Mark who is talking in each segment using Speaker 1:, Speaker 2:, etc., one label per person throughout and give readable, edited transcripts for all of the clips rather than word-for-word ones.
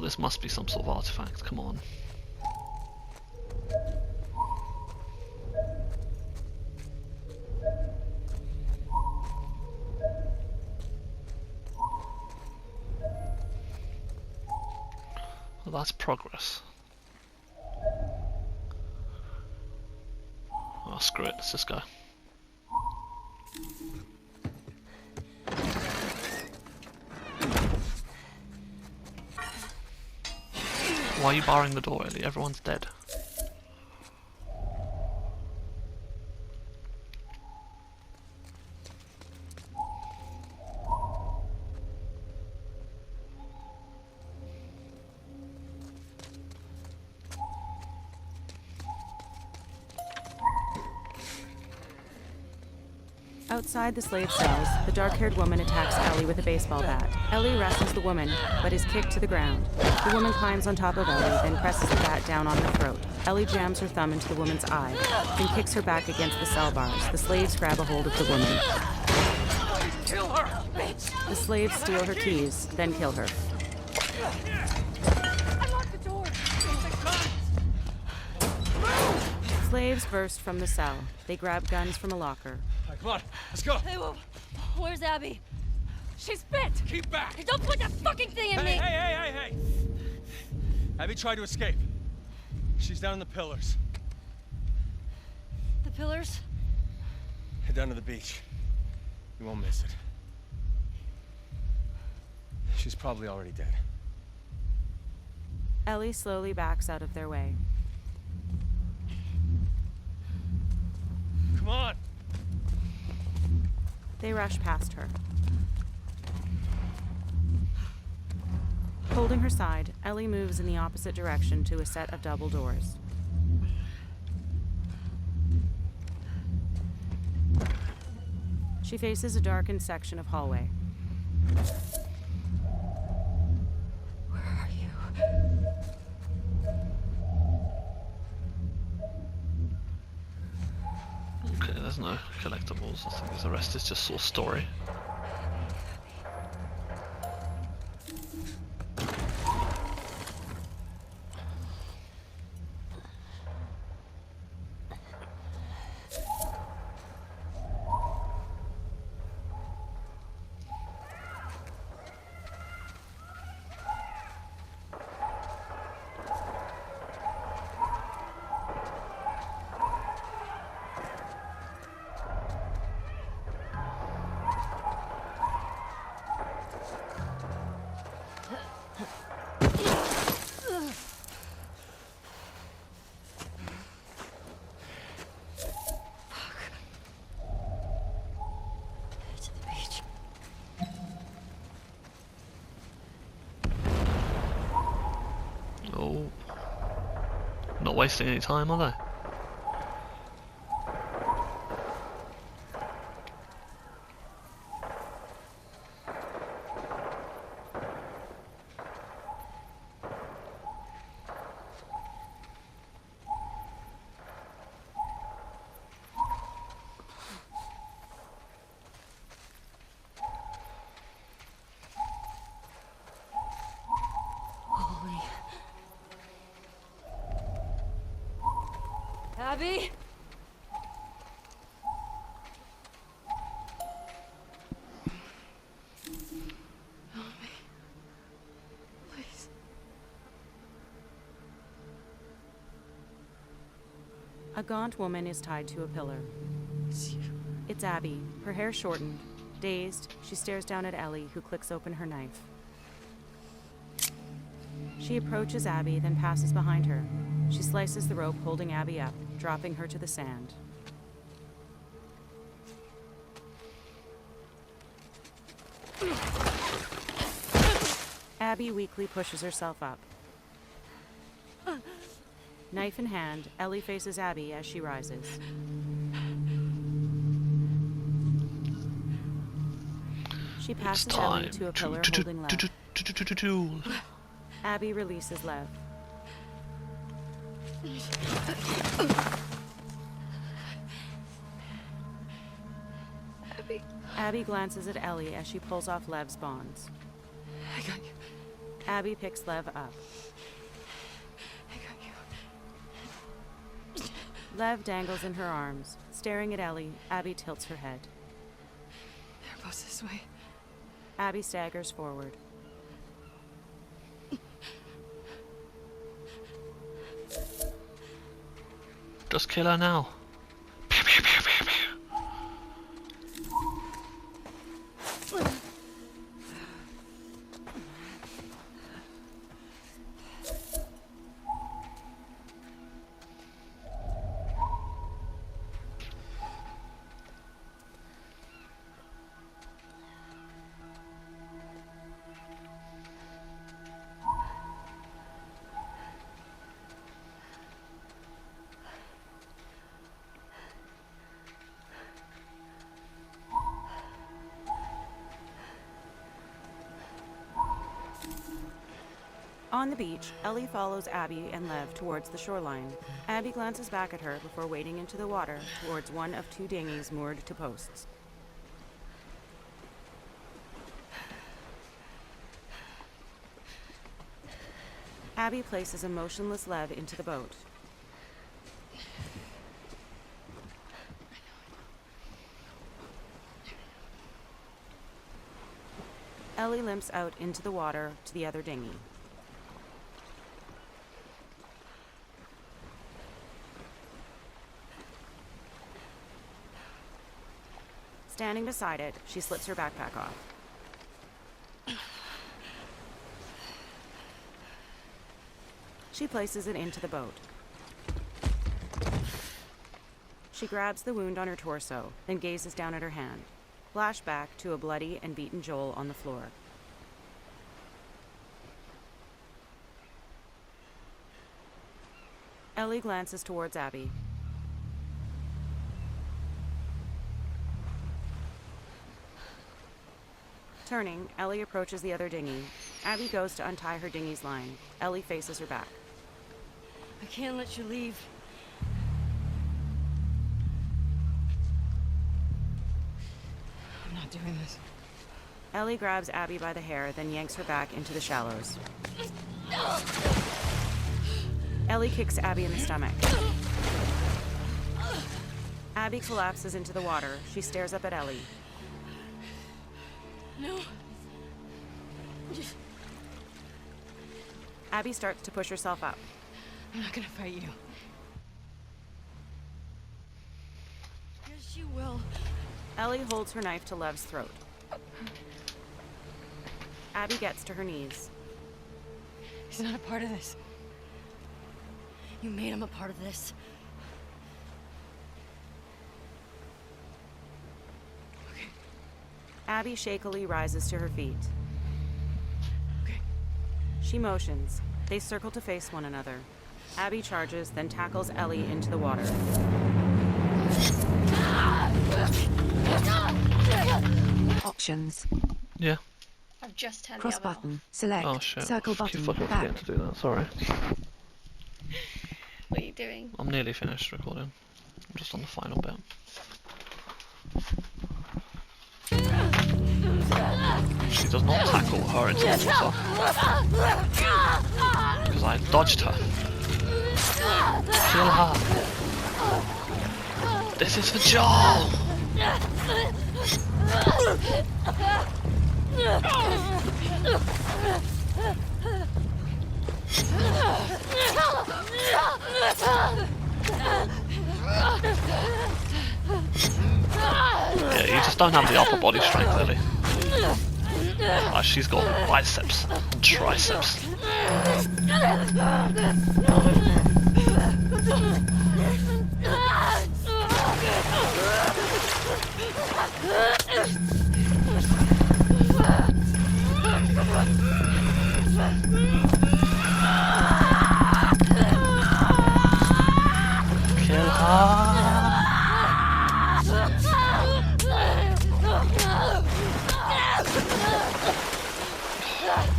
Speaker 1: this must be some sort of artifact. Come on. Well, that's progress. Oh, screw it. Let's just go. Why are you barring the door, Ellie? Everyone's dead.
Speaker 2: Outside the slave cells, the dark-haired woman attacks Ellie with a baseball bat. Ellie wrestles the woman, but is kicked to the ground. The woman climbs on top of Ellie, then presses the bat down on her throat. Ellie jams her thumb into the woman's eye, then kicks her back against the cell bars. The slaves grab a hold of the woman.
Speaker 3: Kill her, bitch!
Speaker 2: The slaves steal her keys, then kill her.
Speaker 3: Unlock the door!
Speaker 2: Slaves burst from the cell. They grab guns from a locker.
Speaker 4: Come on, let's go.
Speaker 3: Hey, where's Abby? She's bit!
Speaker 4: Keep back.
Speaker 3: Hey, don't put that fucking thing in me!
Speaker 4: Hey! Abby tried to escape. She's down in the pillars.
Speaker 3: The pillars?
Speaker 4: Head down to the beach. You won't miss it. She's probably already dead.
Speaker 2: Ellie slowly backs out of their way.
Speaker 4: Come on!
Speaker 2: They rush past her. Holding her side, Ellie moves in the opposite direction to a set of double doors. She faces a darkened section of hallway.
Speaker 3: Where are you?
Speaker 1: Okay, there's no collectibles. I think the rest is just sort of story.
Speaker 3: To the beach.
Speaker 1: Oh. Not wasting any time, are they?
Speaker 3: Holy. Abby? Help me. Please.
Speaker 2: A gaunt woman is tied to a pillar.
Speaker 3: It's you.
Speaker 2: It's Abby, her hair shortened. Dazed, she stares down at Ellie, who clicks open her knife. She approaches Abby, then passes behind her. She slices the rope holding Abby up, dropping her to the sand. Abby weakly pushes herself up. Knife in hand, Ellie faces Abby as she rises. She
Speaker 1: It's
Speaker 2: passes
Speaker 1: time
Speaker 2: Ellie to a pillar holding Lev.
Speaker 1: to
Speaker 2: Abby releases Lev.
Speaker 3: Abby,
Speaker 2: Abby glances at Ellie as she pulls off Lev's bonds.
Speaker 3: I got you.
Speaker 2: Abby picks Lev up.
Speaker 3: I got you.
Speaker 2: Lev dangles in her arms. Staring at Ellie, Abby tilts her head.
Speaker 3: They're both this way.
Speaker 2: Abby staggers forward.
Speaker 1: Just kill her now. Pew, pew, pew, pew, pew.
Speaker 2: On the beach, Ellie follows Abby and Lev towards the shoreline. Abby glances back at her before wading into the water towards one of 2 dinghies moored to posts. Abby places a motionless Lev into the boat. Ellie limps out into the water to the other dinghy. Standing beside it, she slips her backpack off. She places it into the boat. She grabs the wound on her torso, then gazes down at her hand. Flashback to a bloody and beaten Joel on the floor. Ellie glances towards Abby. Turning, Ellie approaches the other dinghy. Abby goes to untie her dinghy's line. Ellie faces her back.
Speaker 3: I can't let you leave. I'm not doing this.
Speaker 2: Ellie grabs Abby by the hair, then yanks her back into the shallows. Ellie kicks Abby in the stomach. Abby collapses into the water. She stares up at Ellie.
Speaker 3: No.
Speaker 2: Abby starts to push herself up.
Speaker 3: I'm not gonna fight you. Yes, you will.
Speaker 2: Ellie holds her knife to Lev's throat. Abby gets to her knees.
Speaker 3: He's not a part of this. You made him a part of this. Okay.
Speaker 2: Abby shakily rises to her feet.
Speaker 3: Okay.
Speaker 2: She motions. They circle to face one another. Abby charges, then tackles Ellie into the water.
Speaker 5: Options.
Speaker 1: Yeah.
Speaker 6: I've just turned
Speaker 5: Cross
Speaker 6: the other
Speaker 5: button. Select.
Speaker 1: Oh shit.
Speaker 5: Circle
Speaker 1: Keep
Speaker 5: button.
Speaker 1: fucking
Speaker 5: Back.
Speaker 1: forgetting to do that, sorry.
Speaker 6: What are you doing?
Speaker 1: I'm nearly finished recording. I'm just on the final bit. She does not tackle her into the water. Because I dodged her. Kill her. This is for Joel! Yeah, you just don't have the upper body strength, Lily. Like, she's got biceps and triceps. Kill her.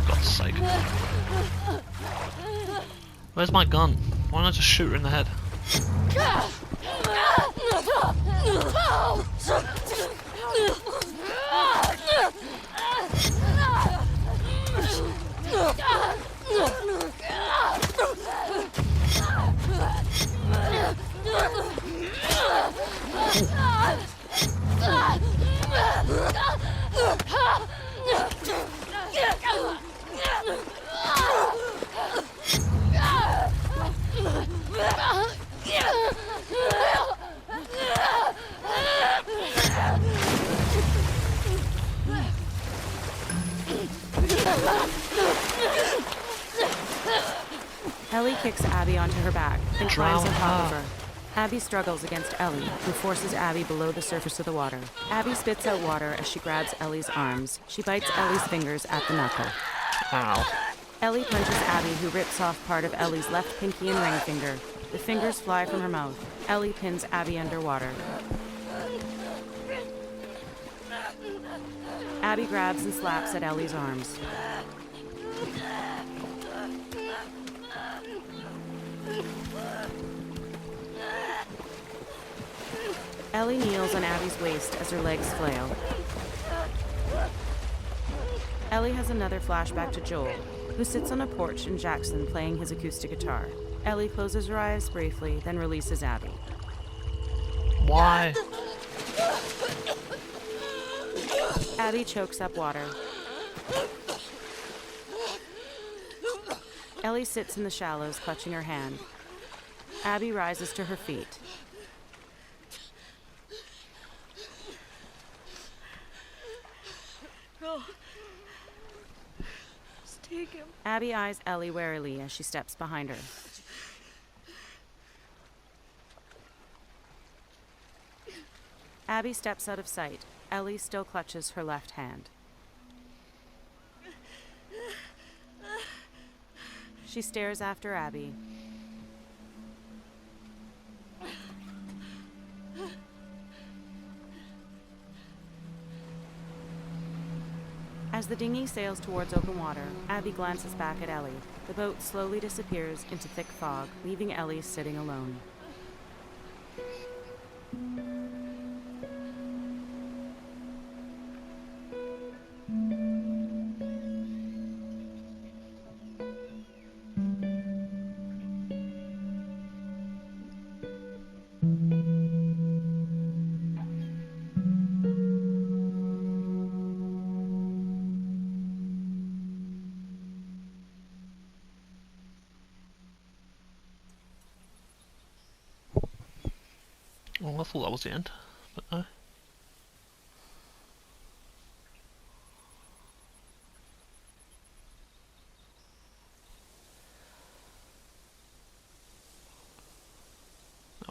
Speaker 1: God's sake. Where's my gun? Why don't I just shoot her in the head?
Speaker 2: Ellie kicks Abby onto her back and climbs on top of her. Abby struggles against Ellie, who forces Abby below the surface of the water. Abby spits out water as she grabs Ellie's arms. She bites Ellie's fingers at the knuckle.
Speaker 1: Ow.
Speaker 2: Ellie punches Abby, who rips off part of Ellie's left pinky and ring finger. The fingers fly from her mouth. Ellie pins Abby underwater. Abby grabs and slaps at Ellie's arms. Ellie kneels on Abby's waist as her legs flail. Ellie has another flashback to Joel, who sits on a porch in Jackson playing his acoustic guitar. Ellie closes her eyes briefly, then releases Abby.
Speaker 1: Why?
Speaker 2: Abby chokes up water. Ellie sits in the shallows, clutching her hand. Abby rises to her feet.
Speaker 3: No. Just take him.
Speaker 2: Abby eyes Ellie warily as she steps behind her. Abby steps out of sight. Ellie still clutches her left hand. She stares after Abby. As the dinghy sails towards open water, Abby glances back at Ellie. The boat slowly disappears into thick fog, leaving Ellie sitting alone.
Speaker 1: Well, I thought that was the end, but no. Now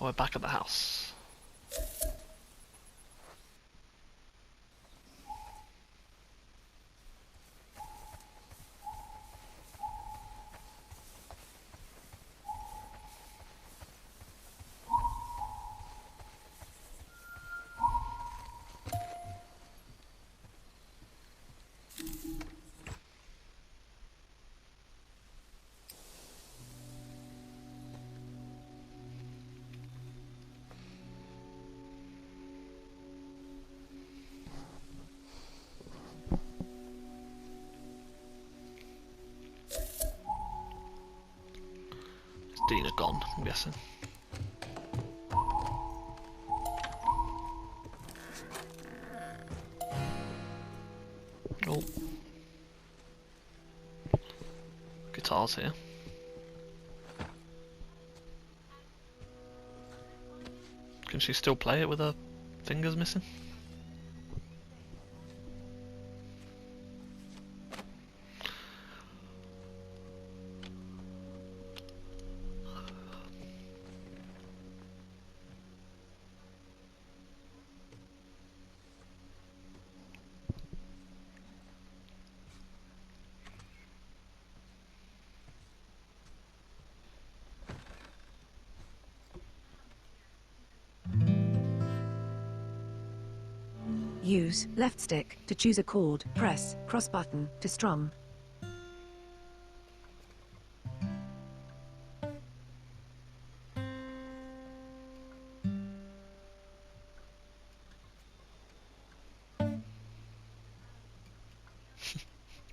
Speaker 1: we're back at the house. Dina gone, I'm guessing. Oh. Guitar's here. Can she still play it with her fingers missing?
Speaker 5: Use left stick to choose a chord. Press cross button to strum.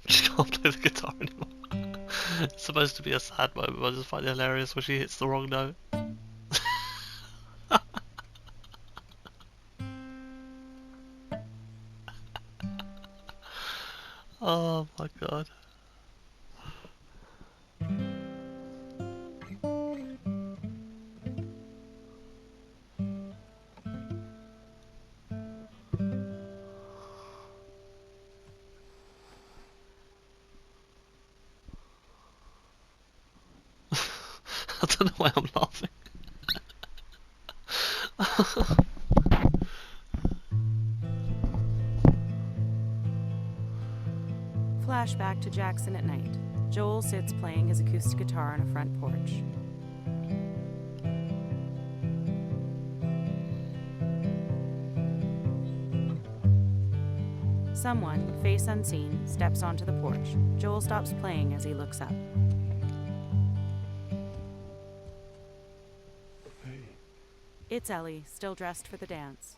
Speaker 1: She can't play the guitar anymore. It's supposed to be a sad moment, but I just find it hilarious when she hits the wrong note. Oh my god. I don't know why I'm laughing.
Speaker 2: Flashback to Jackson at night. Joel sits playing his acoustic guitar on a front porch. Someone, face unseen, steps onto the porch. Joel stops playing as he looks up.
Speaker 7: Hey,
Speaker 2: It's Ellie, still dressed for the dance.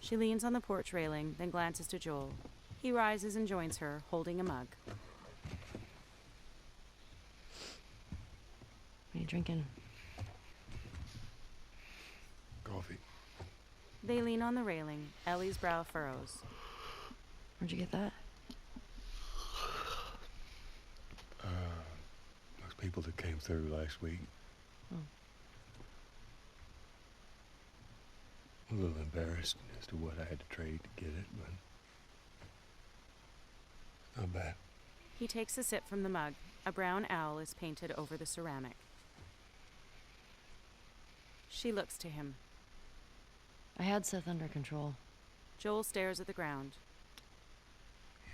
Speaker 2: She leans on the porch railing, then glances to Joel. He rises and joins her, holding a mug.
Speaker 3: What are you drinking?
Speaker 7: coffee.
Speaker 2: They lean on the railing. Ellie's brow furrows.
Speaker 3: Where'd you get that?
Speaker 7: Those people that came through last week.
Speaker 3: Oh.
Speaker 7: A little embarrassed as to what I had to trade to get it, but it's not bad.
Speaker 2: He takes a sip from the mug. A brown owl is painted over the ceramic. She looks to him.
Speaker 3: I had Seth under control.
Speaker 2: Joel stares at the ground.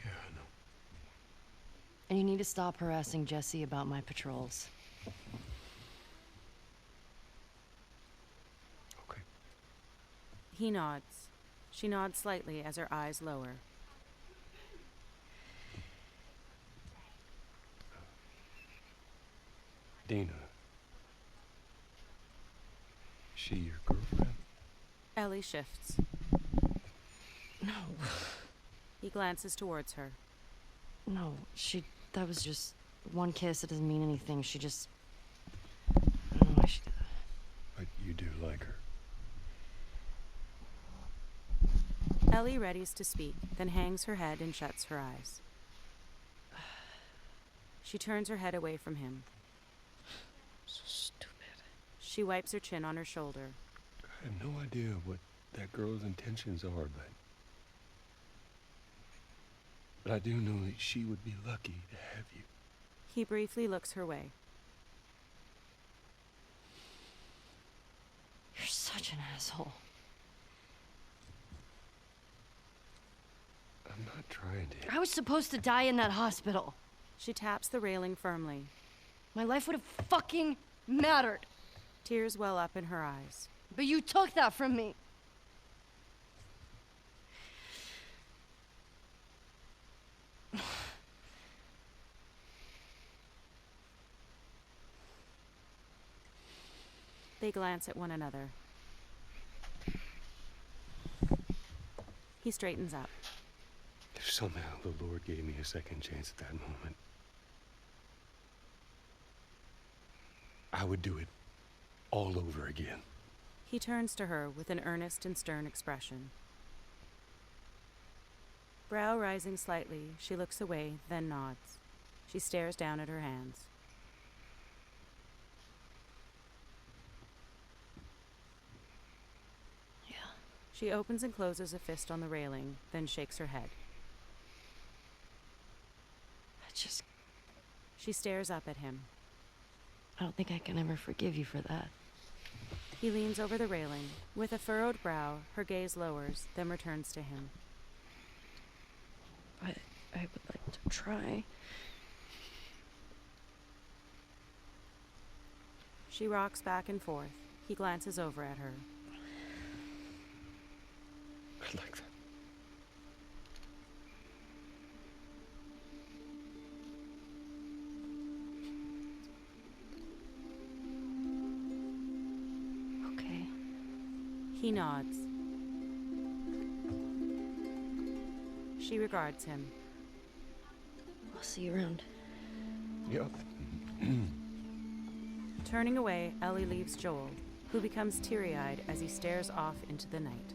Speaker 7: Yeah, I know.
Speaker 3: And you need to stop harassing Jesse about my patrols.
Speaker 7: Okay.
Speaker 2: He nods. She nods slightly as her eyes lower.
Speaker 7: Dina. She your girlfriend?
Speaker 2: Ellie shifts.
Speaker 3: No.
Speaker 2: He glances towards her.
Speaker 3: No, that was just one kiss. It doesn't mean anything. She just... I don't know why she did that.
Speaker 7: But you do like her.
Speaker 2: Ellie readies to speak, then hangs her head and shuts her eyes. She turns her head away from him.
Speaker 3: So stupid.
Speaker 2: She wipes her chin on her shoulder.
Speaker 7: I have no idea what that girl's intentions are, but I do know that she would be lucky to have you.
Speaker 2: He briefly looks her way.
Speaker 3: You're such an asshole.
Speaker 7: I'm not trying to.
Speaker 3: I was supposed to die in that hospital.
Speaker 2: She taps the railing firmly.
Speaker 3: My life would have fucking mattered.
Speaker 2: Tears well up in her eyes.
Speaker 3: But you took that from me.
Speaker 2: They glance at one another. He straightens up.
Speaker 7: If somehow the Lord gave me a second chance at that moment, I would do it all over again.
Speaker 2: He turns to her with an earnest and stern expression. Brow rising slightly, she looks away, then nods. She stares down at her hands.
Speaker 3: Yeah.
Speaker 2: She opens and closes a fist on the railing, then shakes her head. She stares up at him.
Speaker 3: I don't think I can ever forgive you for that.
Speaker 2: He leans over the railing. With a furrowed brow, her gaze lowers, then returns to him.
Speaker 3: But I would like to try.
Speaker 2: She rocks back and forth. He glances over at her.
Speaker 7: I'd like that.
Speaker 3: Okay.
Speaker 2: He nods. She regards him.
Speaker 3: I'll see you around.
Speaker 7: Yep.
Speaker 2: Turning away, Ellie leaves Joel, who becomes teary-eyed as he stares off into the night.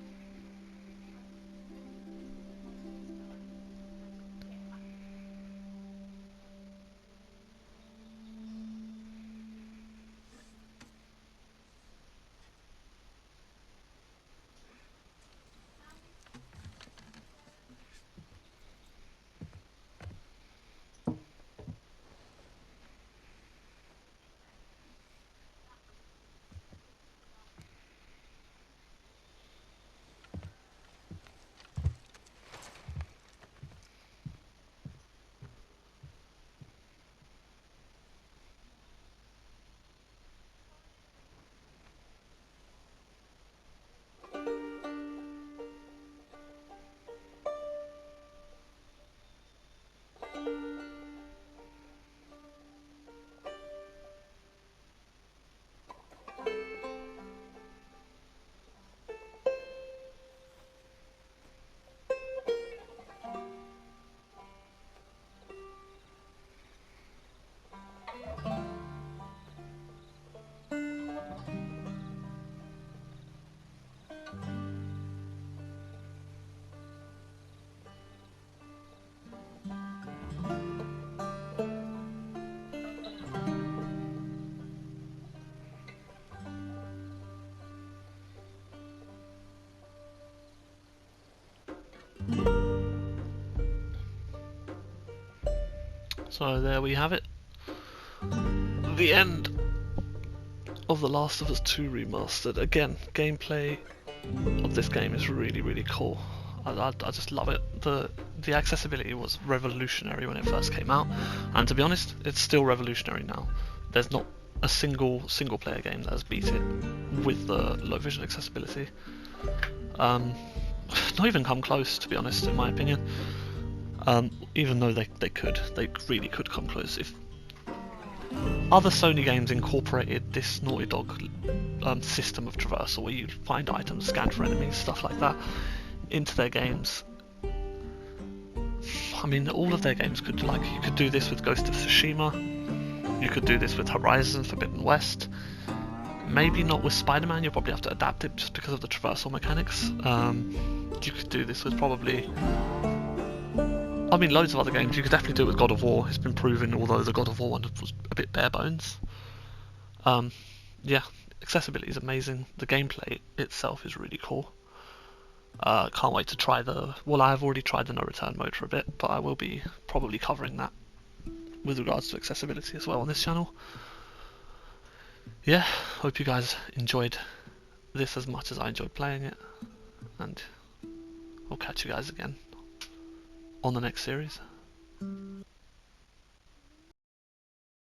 Speaker 1: So there we have it. The end of The Last of Us 2 Remastered. Again, gameplay of this game is really, really cool. I just love it. The accessibility was revolutionary when it first came out, and to be honest, it's still revolutionary now. There's not a single player game that has beat it with the low vision accessibility. Not even come close, to be honest, in my opinion. Even though they really could come close. If other Sony games incorporated this Naughty Dog system of traversal, where you find items, scan for enemies, stuff like that, into their games. I mean, all of their games could, like, you could do this with Ghost of Tsushima, you could do this with Horizon Forbidden West, maybe not with Spider-Man, you'll probably have to adapt it just because of the traversal mechanics. You could do this with probably, I mean, loads of other games. You could definitely do it with God of War, it's been proven, although the God of War one was a bit bare bones. Yeah, accessibility is amazing, the gameplay itself is really cool. Can't wait to try well, I've already tried the no return mode for a bit, but I will be probably covering that with regards to accessibility as well on this channel. Yeah, hope you guys enjoyed this as much as I enjoyed playing it, and I'll catch you guys again on the next series.